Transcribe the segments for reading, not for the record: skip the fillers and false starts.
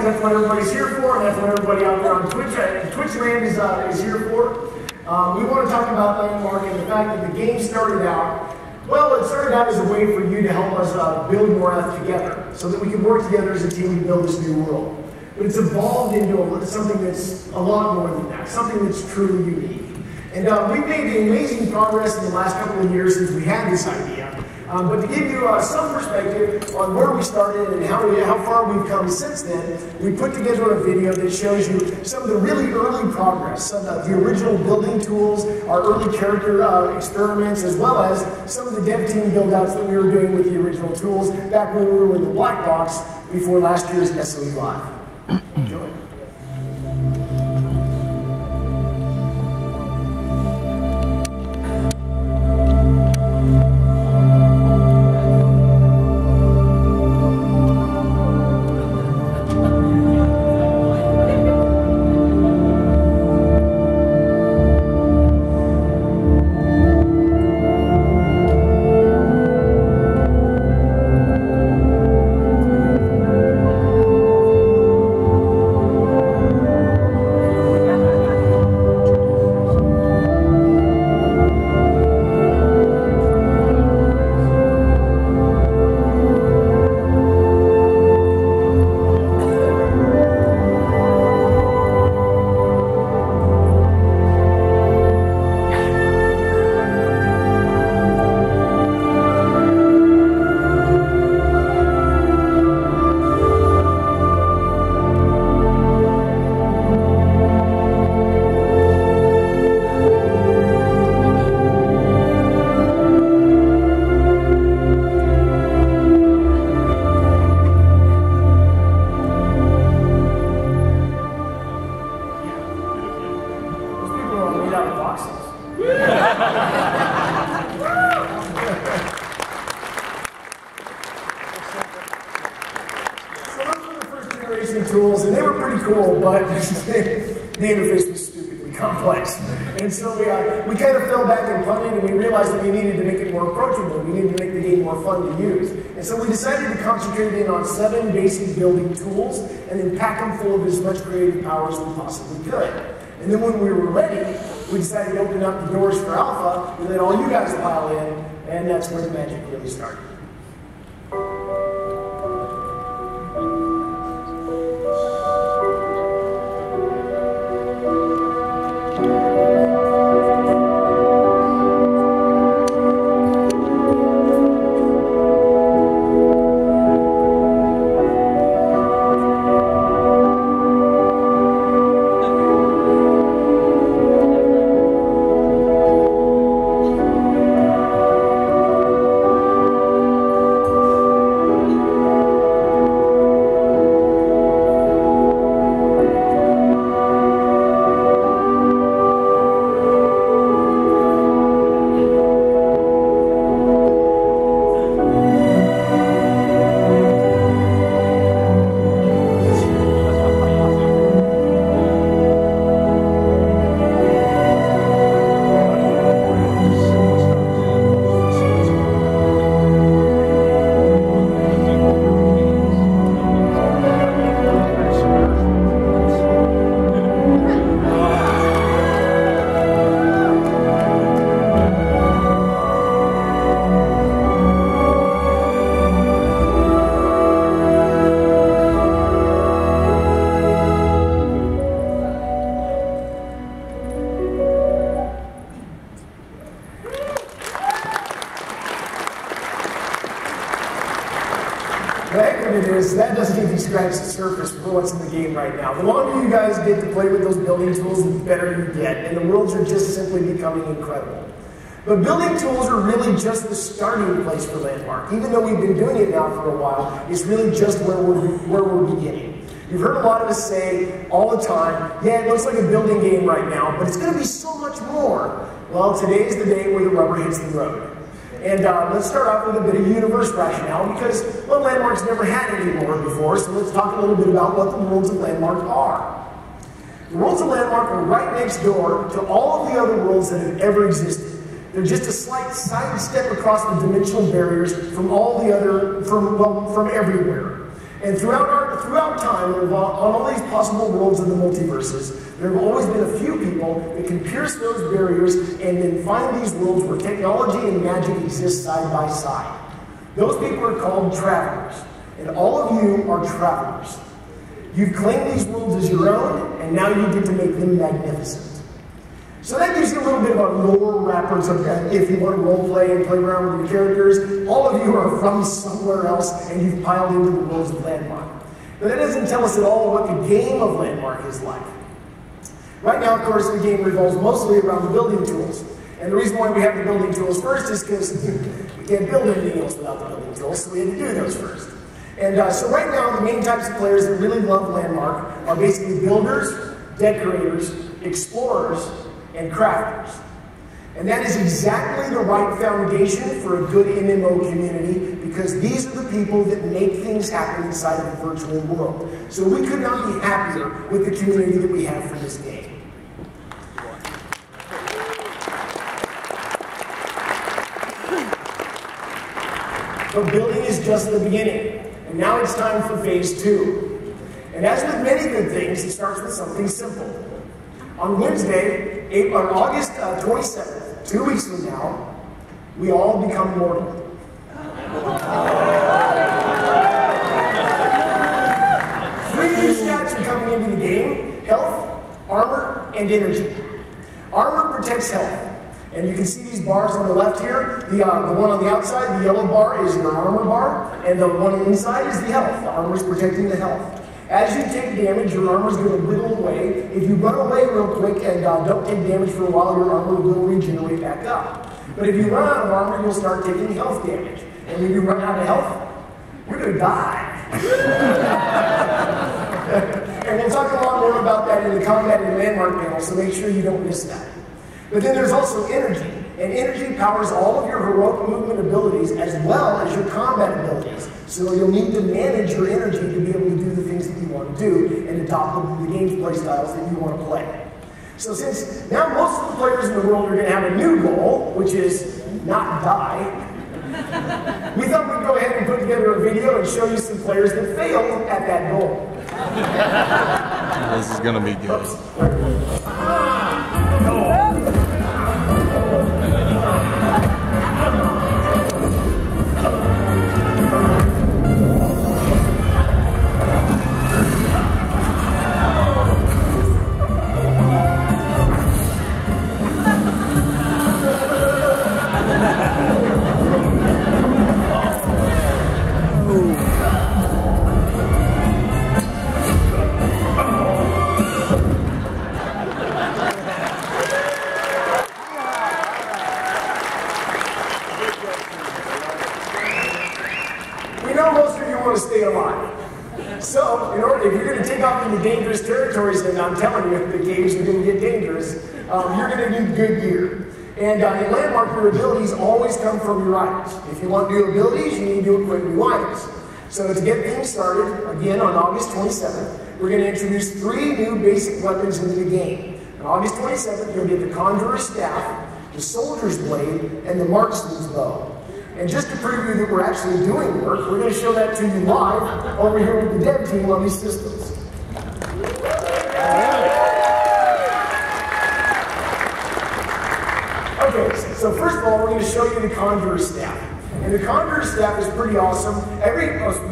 that's what everybody's here for, and that's what everybody out there on Twitch land is here for. We want to talk about Landmark and the fact that the game started out, well, it started out as a way for you to help us build more Earth together, so that we can work together as a team to build this new world. But it's evolved into something that's a lot more than that, something that's truly unique. And we've made amazing progress in the last couple of years since we had this idea. But to give you some perspective on where we started and how far we've come since then, we put together a video that shows you some of the really early progress, some of the original building tools, our early character experiments, as well as some of the dev team build-outs that we were doing with the original tools back when we were in the black box before last year's SOE Live. Enjoy. Tools, and they were pretty cool, but the interface was stupidly complex. And so we kind of fell back and punted, and we realized that we needed to make it more approachable. We needed to make the game more fun to use. And so we decided to concentrate in on 7 basic building tools, and then pack them full of as much creative power as we possibly could. And then when we were ready, we decided to open up the doors for alpha, and let all you guys pile in, and that's where the magic really started. The heck of it is, that doesn't even scratch the surface for what's in the game right now. The longer you guys get to play with those building tools, the better you get, and the worlds are just simply becoming incredible. But building tools are really just the starting place for Landmark. Even though we've been doing it now for a while, it's really just where we're beginning. You've heard a lot of us say all the time, yeah, it looks like a building game right now, but it's going to be so much more. Well, today is the day where the rubber hits the road. And let's start off with a bit of universe rationale, because, well, Landmark's never had any lore before, so let's talk a little bit about what the worlds of Landmark are. The worlds of Landmark are right next door to all of the other worlds that have ever existed. They're just a slight sidestep across the dimensional barriers from all the other, from everywhere. And throughout our throughout time, on all these possible worlds of the multiverses, there have always been a few people that can pierce those barriers and then find these worlds where technology and magic exist side by side. Those people are called travelers, and all of you are travelers. You've claimed these worlds as your own, and now you get to make them magnificent. So that gives you a little bit of a lore wrapper, so if you want to role play and play around with your characters. All of you are from somewhere else, and you've piled into the worlds of Landmark. But that doesn't tell us at all what the game of Landmark is like. Right now, of course, the game revolves mostly around the building tools. And the reason why we have the building tools first is because we can't build anything else without the building tools, so we had to do those first. And so right now, the main types of players that really love Landmark are basically builders, decorators, explorers, and crafters. And that is exactly the right foundation for a good MMO community, because these are the people that make things happen inside of the virtual world. So we could not be happier with the community that we have for this game. But building is just the beginning, and now it's time for phase 2. And as with many good things, it starts with something simple. On Wednesday, on August 27th, 2 weeks from now, we all become mortal. 3 new stats are coming into the game: health, armor, and energy. Armor protects health. And you can see these bars on the left here. The one on the outside, the yellow bar, is your armor bar, and the one inside is the health. The armor is protecting the health. As you take damage, your armor is going to whittle away. If you run away real quick and don't take damage for a while, your armor will regenerate back up. But if you run out of armor, you'll start taking health damage. And when you run out of health, you're going to die. And we'll talk a lot more about that in the Combat and Landmark panel, so make sure you don't miss that. But then there's also energy, and energy powers all of your heroic movement abilities as well as your combat abilities. So you'll need to manage your energy to be able to do the things that you want to do and adopt the game's play styles that you want to play. So since now most of the players in the world are going to have a new goal, which is not die, we thought we'd go ahead and put together a video and show you some players that failed at that goal. This is going to be good. To stay alive. So, if you're going to take off into dangerous territories, and I'm telling you, the games are going to get dangerous, you're going to need good gear. And in Landmark, your abilities always come from your items. If you want new abilities, you need to equip new items. So to get things started, again on August 27th, we're going to introduce 3 new basic weapons into the game. On August 27th, you'll get the Conjurer's Staff, the Soldier's Blade, and the Marksman's Bow. And just to prove you that we're actually doing work, we're going to show that to you live over here with the dev team on these systems. Okay, so first of all, we're going to show you the Conjurer's Staff. And the Conjurer's Staff is pretty awesome.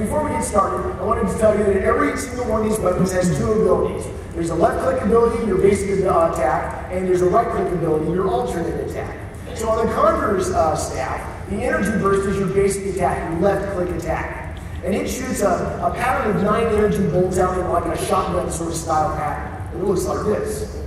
Before we get started, I wanted to tell you that every single one of these weapons has 2 abilities. There's a left-click ability, your basic attack, and there's a right-click ability, your alternate attack. So on the Conjurer's Staff, the energy burst is your basic attack, your left-click attack. And it shoots a pattern of 9 energy bolts out in like a shotgun sort of style pattern. And it looks like this.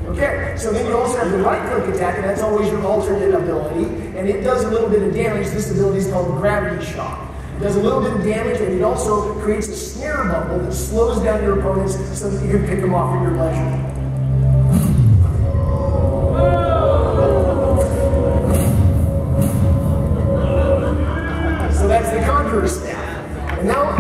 Okay, so then you also have the right-click attack, and that's always your alternate ability. And it does a little bit of damage. This ability is called Gravity Shock. It does a little bit of damage, and it also creates a snare bubble that slows down your opponents so that you can pick them off at your leisure. So that's the Conjurer's Staff. And now,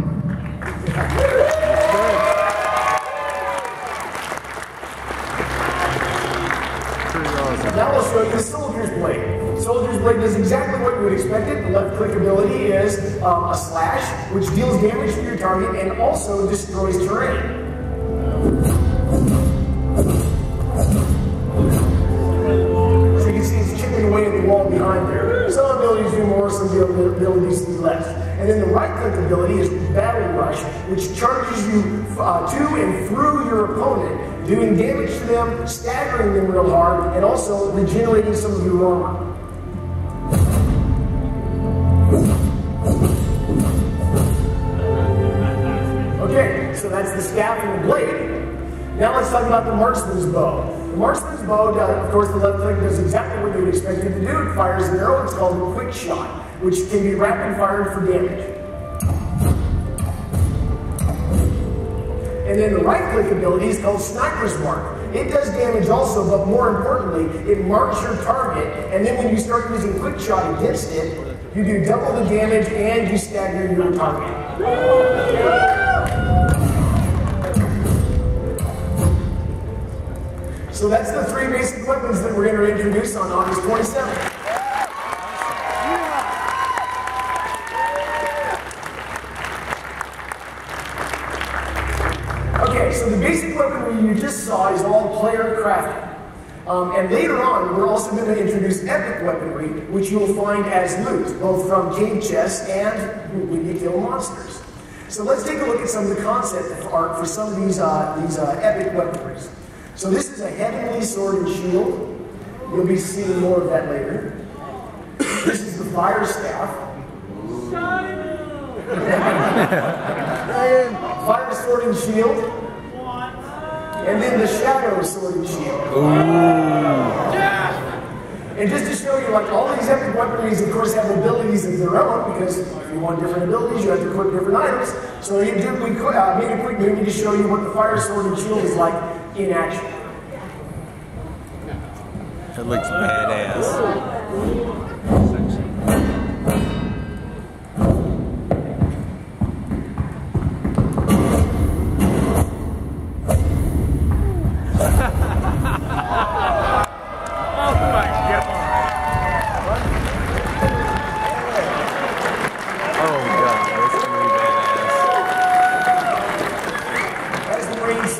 now we'll show you the Soldier's Blade. Soldier's Blade does exactly what you would expect it. The left-click ability is is a slash, which deals damage to your target and also destroys terrain. So you can see it's chipping away at the wall behind there. Some abilities do more, some abilities do less. And then the right-click ability is Battle Rush, which charges you to and through your opponent, doing damage to them, staggering them real hard, and also regenerating some of your armor. Okay, so that's the staff and the blade. Now let's talk about the marksman's bow. The marksman's bow, of course, the left click does exactly what you would expect it to do. It fires an arrow. It's called a quick shot, which can be rapid fired for damage. And then the right-click ability is called Sniper's Mark. It does damage also, but more importantly, it marks your target, and then when you start using quick shot against it, you do double the damage and you stagger your target. So that's the three basic weapons that we're going to introduce on August 27th. Okay, so the basic weaponry you just saw is all player crafted. And later on, we're also going to introduce epic weaponry, which you'll find as loot, both from cave chests and when you kill monsters. So let's take a look at some of the concept art for some of these epic weaponries. So this is a heavenly sword and shield. You'll be seeing more of that later. This is the fire staff. Fire sword and shield. And then the shadow sword and shield. And just to show you, like all these epic weaponries, of course, have abilities of their own, because if you want different abilities, you have to equip different items. So we made a quick movie to show you what the fire sword and shield is like in action. It looks badass.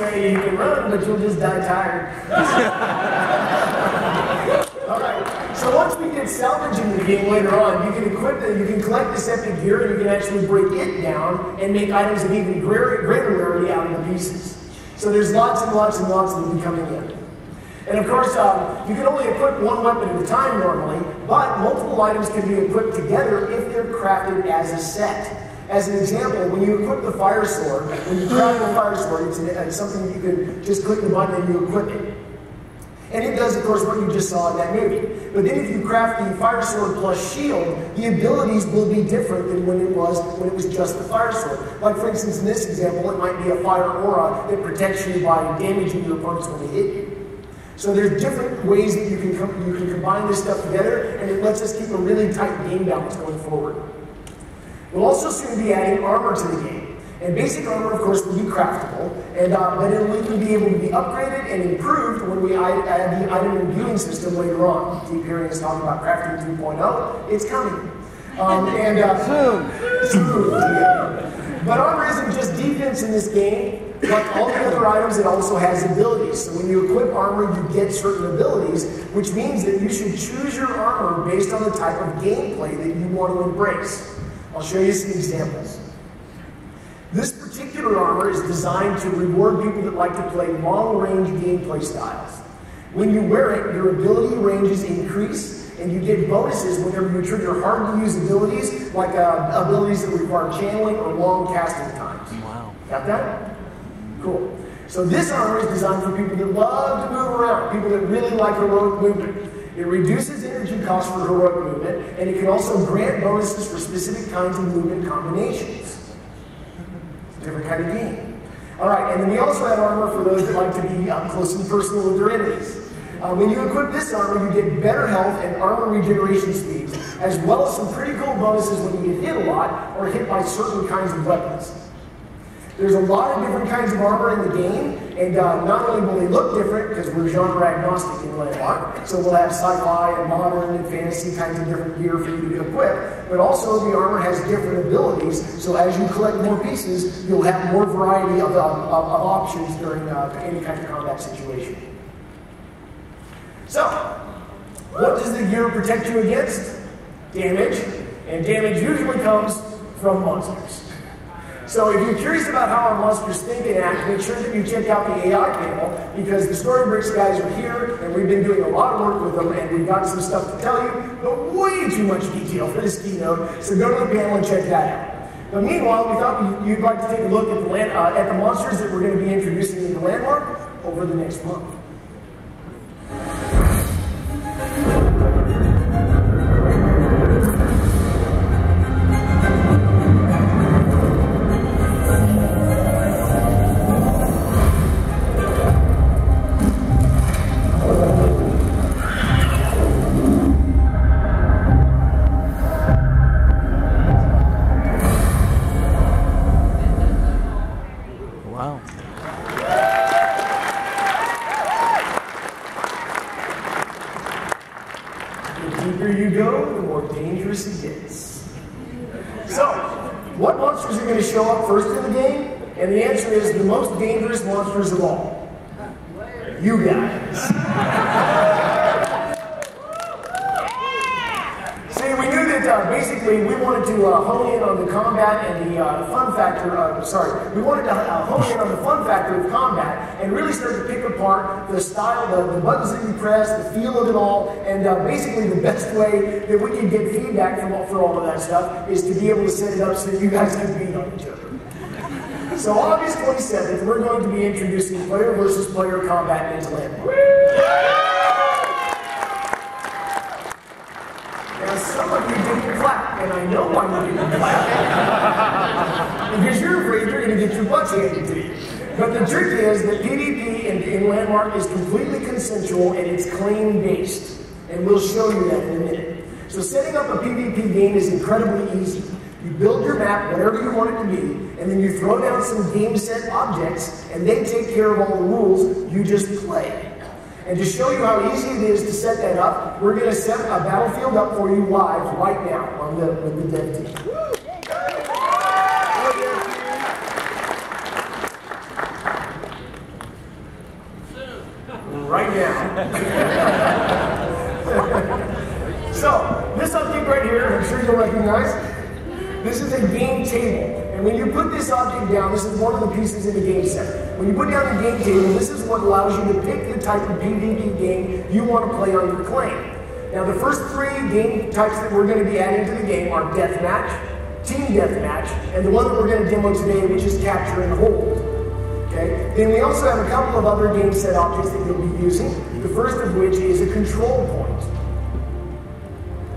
You can run, but you'll just die tired. Alright, so once we get salvaging the game later on, you can equip it, you can collect this epic gear, and you can actually break it down and make items of even greater rarity out of the pieces. So there's lots and lots and lots that will be coming in. And of course, you can only equip one weapon at a time normally, but multiple items can be equipped together if they're crafted as a set. As an example, when you equip the fire sword, when you craft the fire sword, it's something you can just click the button and you equip it. And it does, of course, what you just saw in that movie. But then if you craft the fire sword plus shield, the abilities will be different than when it was just the fire sword. Like, for instance, in this example, it might be a fire aura that protects you by damaging your opponents when they hit you. So there's different ways that you can combine this stuff together, and it lets us keep a really tight game balance going forward. We'll also soon be adding armor to the game. And basic armor, of course, will be craftable, but it will be able to be upgraded and improved when we add the item imbuing system later on. Keep hearing us talk about crafting 2.0. It's coming. Soon. But armor isn't just defense in this game. Like all the other items, it also has abilities. So when you equip armor, you get certain abilities, which means that you should choose your armor based on the type of gameplay that you want to embrace. I'll show you some examples. This particular armor is designed to reward people that like to play long-range gameplay styles. When you wear it, your ability ranges increase, and you get bonuses whenever you trigger hard-to-use abilities, like abilities that require channeling or long casting times. Wow. Got that? Cool. So this armor is designed for people that love to move around, people that really like heroic movement. It reduces energy costs for heroic movement, and it can also grant bonuses for specific kinds of movement combinations. Different kind of game. Alright, and then we also have armor for those that like to be up close and personal with their enemies. When you equip this armor, you get better health and armor regeneration speeds, as well as some pretty cool bonuses when you get hit a lot or hit by certain kinds of weapons. There's a lot of different kinds of armor in the game, and not only will they look different, because we're genre agnostic in Landmark, so we'll have sci-fi and modern and fantasy kinds of different gear for you to equip, but also the armor has different abilities, so as you collect more pieces, you'll have more variety of options during any kind of combat situation. So, what does the gear protect you against? Damage, and damage usually comes from monsters. So if you're curious about how our monsters think and act, make sure that you check out the AI panel, because the Storybricks guys are here, and we've been doing a lot of work with them, and we've got some stuff to tell you, but way too much detail for this keynote, so go to the panel and check that out. But meanwhile, we thought you'd like to take a look at the monsters that we're going to be introducing into Landmark over the next month. Wow. The deeper you go, the more dangerous it gets. So, what monsters are going to show up first in the game? And the answer is the most dangerous monsters of all. You guys. See, we knew that basically we wanted to hone in on the combat and the fun factor, we wanted to hone in on the fun factor of combat and really start to pick apart the style, the buttons that you press, the feel of it all, and basically the best way that we can get feedback for all of that stuff is to be able to set it up so that you guys can beat on each other. So August 27th, we're going to be introducing player versus player combat into Landmark. Now, some of you didn't clap, and I know why you didn't clap. Because you're afraid you're going to get your butts handed to you. But the trick is that PvP in Landmark is completely consensual and it's claim-based. And we'll show you that in a minute. So setting up a PvP game is incredibly easy. You build your map, whatever you want it to be, and then you throw down some game set objects, and they take care of all the rules, you just play. And to show you how easy it is to set that up, we're going to set a battlefield up for you live right now with the dev team. Right now. So, this object right here, I'm sure you'll recognize, this is a game table. And when you put this object down, this is one of the pieces in the game set. When you put down the game table, this is what allows you to pick the type of PvP game you want to play on your claim. Now, the first three game types that we're going to be adding to the game are Deathmatch, Team Deathmatch, and the one that we're going to demo today, which is Capture and Hold. Okay? Then we also have a couple of other game set objects that you'll be using, the first of which is a control point.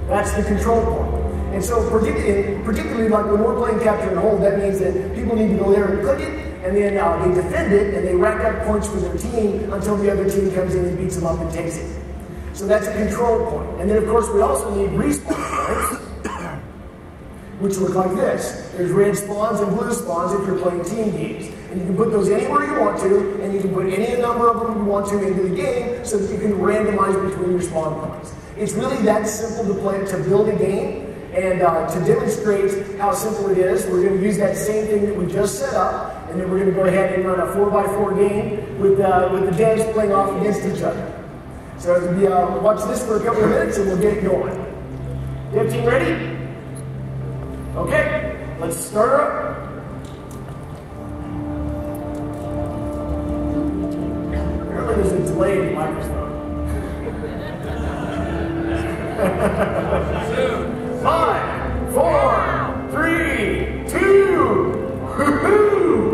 That's the control point. And so particularly like when we're playing Capture and Hold, that means that people need to go there and click it, and then they defend it, and they rack up points for their team until the other team comes in and beats them up and takes it. So that's a control point. And then of course we also need respawn points, which look like this. There's red spawns and blue spawns if you're playing team games. And you can put those anywhere you want to, and you can put any number of them you want to into the game so that you can randomize between your spawn points. It's really that simple to build a game. And to demonstrate how simple it is, we're going to use that same thing that we just set up, and then we're going to go ahead and run a 4x4 game with the devs playing off against each other. So watch this for a couple of minutes and we'll get it going. Dev team ready? Okay, let's start her up. Apparently there's a delay in the microphone. 5, 4, 3, 2, woohoo!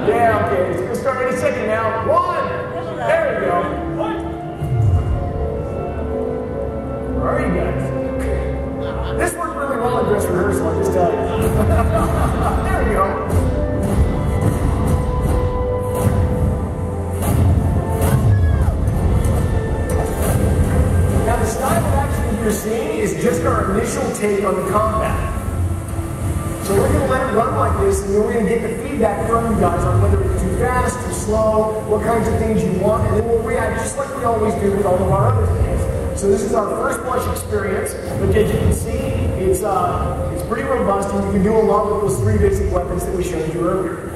Yeah, okay, it's gonna start any second now. 1, there we go. Where are you guys? This worked really well in dress rehearsal, I'll just tell you. There we go. Now the style of action you're seeing is just our initial take on the combat. So we're going to let it run like this, and we're going to get the feedback from you guys on whether it's too fast, too slow, what kinds of things you want, and then we'll react just like we always do with all of our other games. So this is our first blush experience, but as you can see, it's pretty robust, and you can do a lot with those 3 basic weapons that we showed you earlier.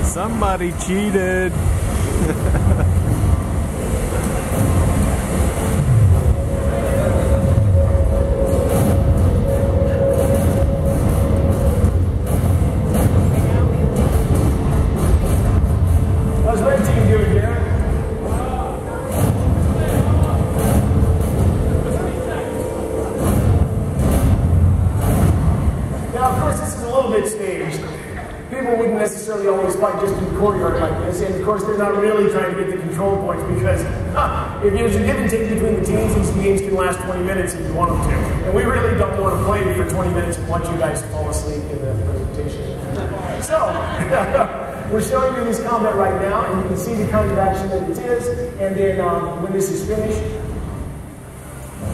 Somebody cheated. How's red team doing, Derek? Now, of course, this is a little bit staged. People wouldn't necessarily always fight just in the courtyard like this, and of course they're not really trying to get the control points because if there's a give and take between the teams, these games can last 20 minutes if you want them to. And we really don't want to play for 20 minutes and watch you guys fall asleep in the presentation. So, we're showing you this combat right now, and you can see the kind of action that it is, and then when this is finished,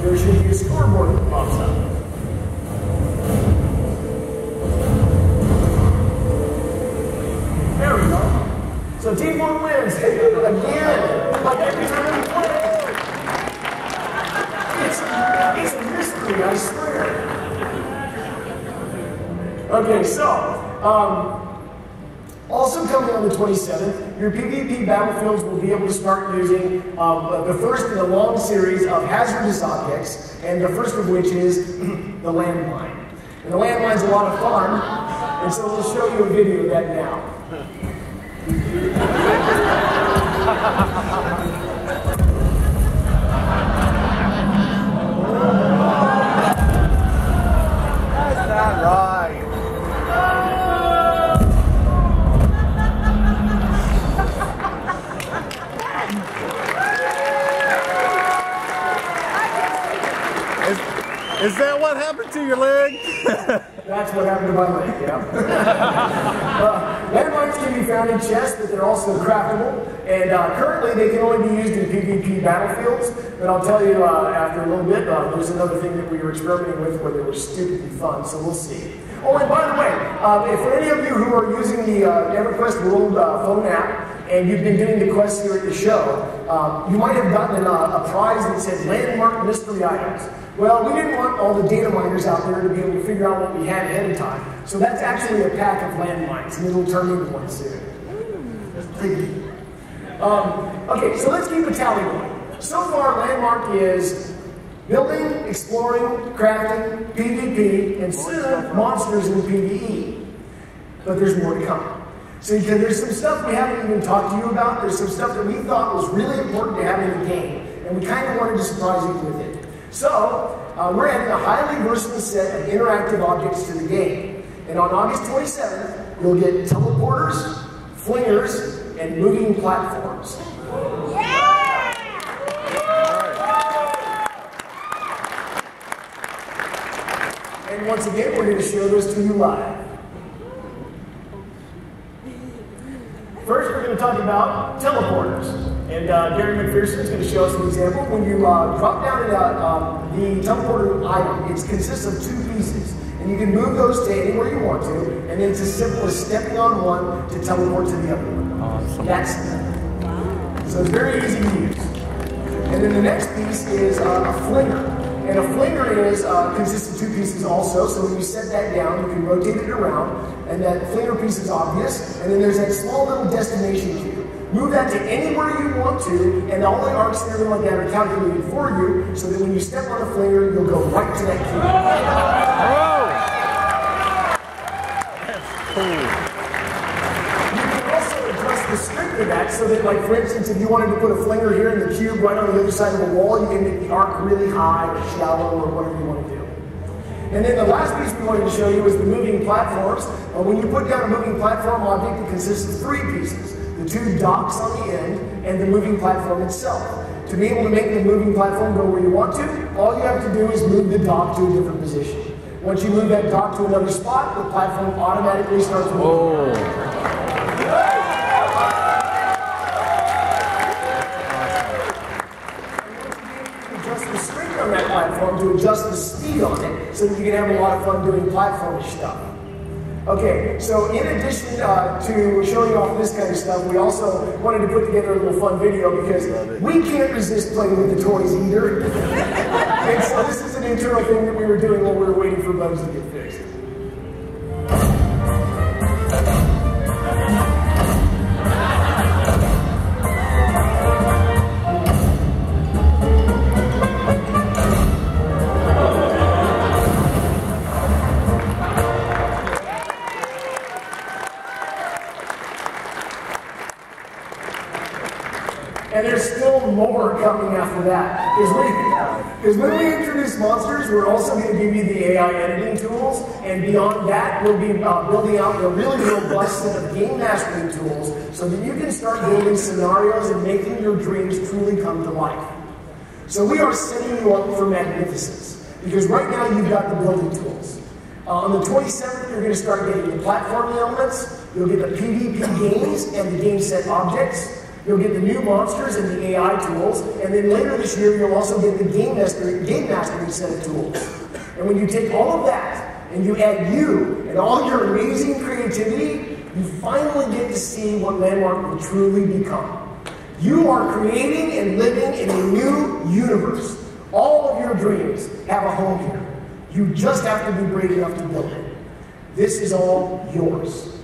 there should be a scoreboard that pops up. There we go. So team 1 wins. Again, like every time we play. It's a mystery, I swear. Okay, so, also coming on the 27th, your PvP battlefields will be able to start using the first in a long series of hazardous objects, and the first of which is the landmine. And the landmine's a lot of fun, and so we'll show you a video of that now. That's not right. Is that what happened to your leg? That's what happened to my leg, yeah. Landmines can be found in chests, but they're also craftable. And currently, they can only be used in PvP battlefields. But I'll tell you after a little bit, there's another thing that we were experimenting with where they were stupidly fun, so we'll see. Oh, and by the way, if for any of you who are using the EverQuest World phone app, and you've been doing the quests here at the show, you might have gotten a prize that said Landmark Mystery Items. Well, we didn't want all the data miners out there to be able to figure out what we had ahead of time. So that's actually a pack of landmines, and it'll turn into one soon. Okay, so let's keep a tally going. So far, Landmark is building, exploring, crafting, PvP, and soon, monsters in PvE. But there's more to come. So there's some stuff we haven't even talked to you about. There's some stuff that we thought was really important to have in the game, and we kind of wanted to surprise you with it. So, we're adding a highly versatile set of interactive objects to the game. And on August 27th, you'll get teleporters, flingers, and moving platforms. Yeah! And once again, we're going to show those to you live. First, we're going to talk about teleporters. And Gary McPherson is going to show us an example. When you drop down the teleporter item, it consists of 2 pieces. And you can move those to anywhere you want to, and then it's as simple as stepping on one to teleport to the other one. Awesome. That's it. So it's very easy to use. And then the next piece is a flinger. And a flinger consists of 2 pieces also, so when you set that down, you can rotate it around, and that flinger piece is obvious, and then there's that small little destination cube. Move that to anywhere you want to, and all the arcs and everything like that are calculated for you, so that when you step on a flinger, you'll go right to that cube. Oh! That's cool. You can also adjust the strength of that, so that, like, for instance, if you wanted to put a flinger here in the cube right on the other side of the wall, you can make the arc really high or shallow or whatever you want to do. And then the last piece we wanted to show you is the moving platforms. When you put down a moving platform object, it consists of 3 pieces. The 2 docks on the end, and the moving platform itself. To be able to make the moving platform go where you want to, all you have to do is move the dock to a different position. Once you move that dock to another spot, the platform automatically starts moving. Oh. Adjust the strength on that platform to adjust the speed on it so that you can have a lot of fun doing platformish stuff. Okay, so in addition to showing off this kind of stuff, we also wanted to put together a little fun video because we can't resist playing with the toys either. And so this is an internal thing that we were doing while we were waiting for bugs to get fixed. And there's still more coming after that. Because when we introduce monsters, we're also going to give you the AI editing tools. And beyond that, we'll be building out a really robust set of game mastering tools so that you can start building scenarios and making your dreams truly come to life. So we are setting you up for magnificence. Because right now, you've got the building tools. On the 27th, you're going to start getting the platforming elements. You'll get the PvP games and the game set objects. You'll get the new monsters and the AI tools, and then later this year you'll also get the game mastering set of tools. And when you take all of that and you add you and all your amazing creativity, you finally get to see what Landmark will truly become. You are creating and living in a new universe. All of your dreams have a home here. You just have to be brave enough to build it. This is all yours.